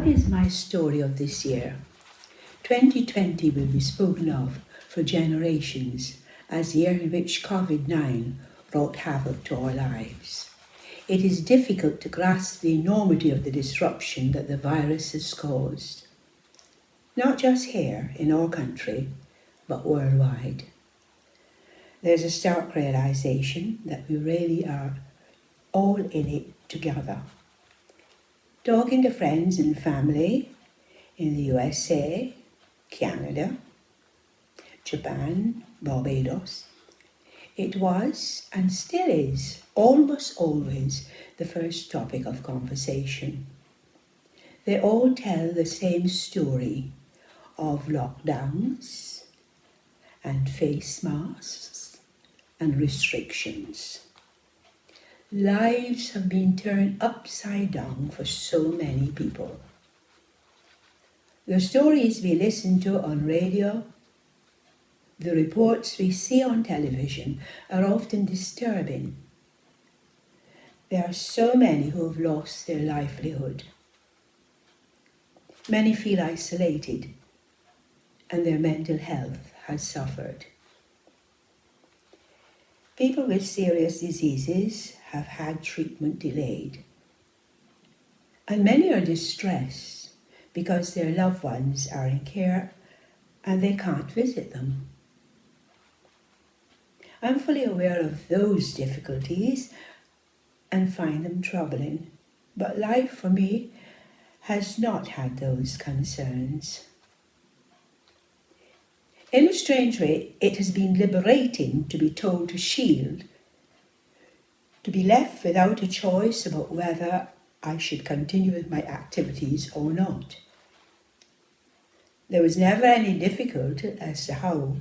What is my story of this year? 2020 will be spoken of for generations as the year in which COVID-19 wrought havoc to our lives. It is difficult to grasp the enormity of the disruption that the virus has caused, not just here in our country, but worldwide. There's a stark realization that we really are all in it together. Talking to friends and family in the USA, Canada, Japan, Barbados, it was and still is almost always the first topic of conversation. They all tell the same story of lockdowns and face masks and restrictions. Lives have been turned upside down for so many people. The stories we listen to on radio, the reports we see on television are often disturbing. There are so many who have lost their livelihood. Many feel isolated and their mental health has suffered. People with serious diseases have had treatment delayed. And many are distressed because their loved ones are in care and they can't visit them. I'm fully aware of those difficulties and find them troubling, but life for me has not had those concerns. In a strange way, it has been liberating to be told to shield, to be left without a choice about whether I should continue with my activities or not. There was never any difficulty as to how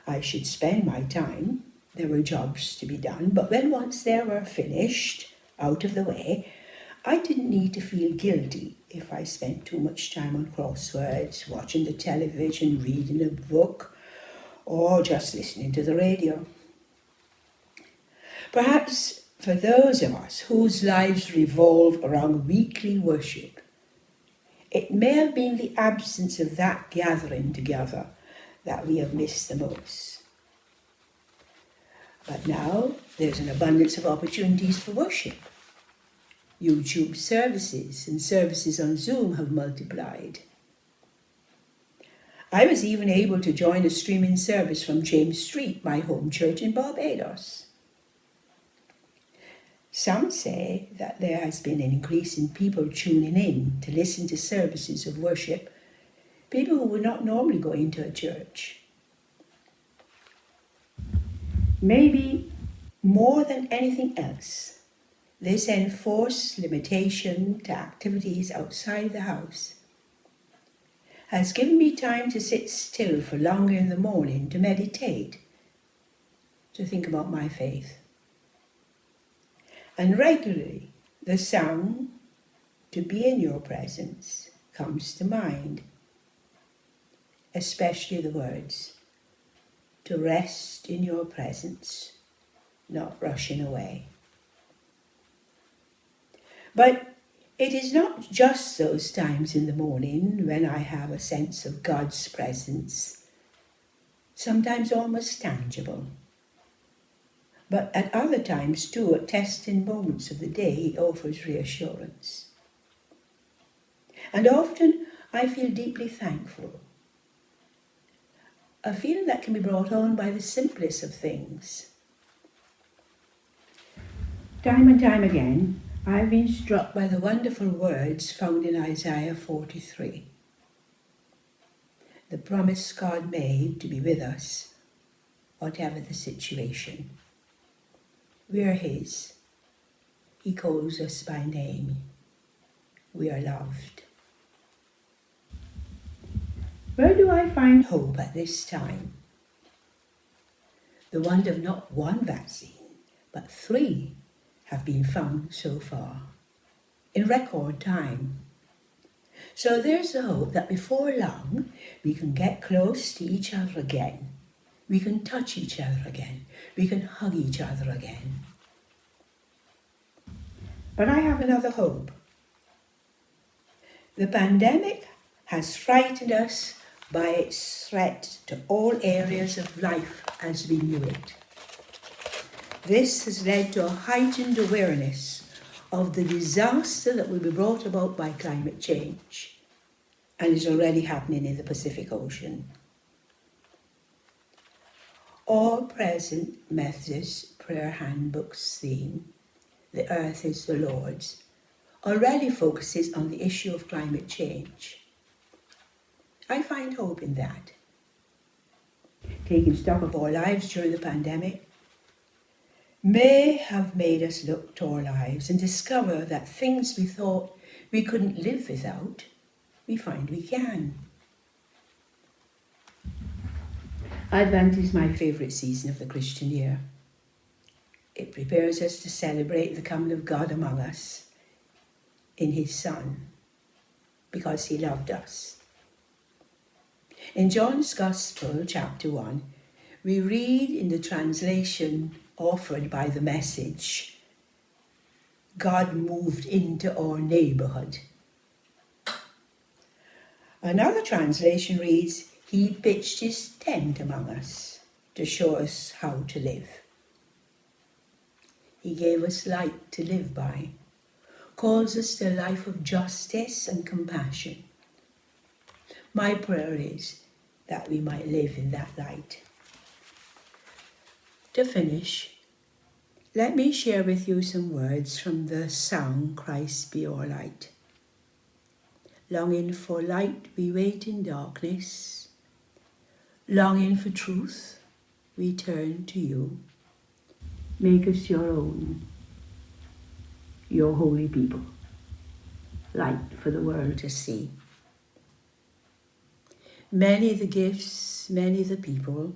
I should spend my time. There were jobs to be done, but when once they were finished, out of the way, I didn't need to feel guilty if I spent too much time on crosswords, watching the television, reading a book, or just listening to the radio. Perhaps for those of us whose lives revolve around weekly worship, it may have been the absence of that gathering together that we have missed the most. But now there's an abundance of opportunities for worship. YouTube services and services on Zoom have multiplied. I was even able to join a streaming service from James Street, my home church in Barbados. Some say that there has been an increase in people tuning in to listen to services of worship, people who would not normally go into a church. Maybe more than anything else, this enforced limitation to activities outside the house has given me time to sit still for longer in the morning, to meditate, to think about my faith. And regularly, the song, "To Be in Your Presence," comes to mind, especially the words, "To rest in your presence, not rushing away." But it is not just those times in the morning when I have a sense of God's presence, sometimes almost tangible. But at other times too, at testing moments of the day, He offers reassurance. And often I feel deeply thankful, a feeling that can be brought on by the simplest of things. Time and time again, I've been struck by the wonderful words found in Isaiah 43. The promise God made to be with us, whatever the situation. We are His. He calls us by name. We are loved. Where do I find hope at this time? The wonder of not one vaccine, but 3 have been found so far, in record time. So there's the hope that before long we can get close to each other again. We can touch each other again. We can hug each other again. But I have another hope. The pandemic has frightened us by its threat to all areas of life as we knew it. This has led to a heightened awareness of the disaster that will be brought about by climate change and is already happening in the Pacific Ocean. Our present Methodist prayer handbook's theme, "The Earth is the Lord's," already focuses on the issue of climate change. I find hope in that. Taking stock of our lives during the pandemic may have made us look to our lives and discover that things we thought we couldn't live without, we find we can. Advent is my favourite season of the Christian year. It prepares us to celebrate the coming of God among us in His Son, because He loved us. In John's Gospel, chapter 1, we read in the translation offered by the Message, God moved into our neighbourhood. Another translation reads, He pitched His tent among us to show us how to live. He gave us light to live by, calls us to a life of justice and compassion. My prayer is that we might live in that light. To finish, let me share with you some words from the song, Christ Be Our Light. Longing for light, we wait in darkness. Longing for truth, we turn to you. Make us your own, your holy people, light for the world to see. Many the gifts, many the people,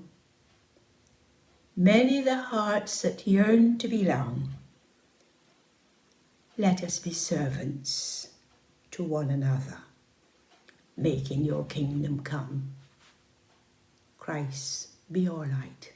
many the hearts that yearn to belong. Let us be servants to one another, making your kingdom come. Christ be our light.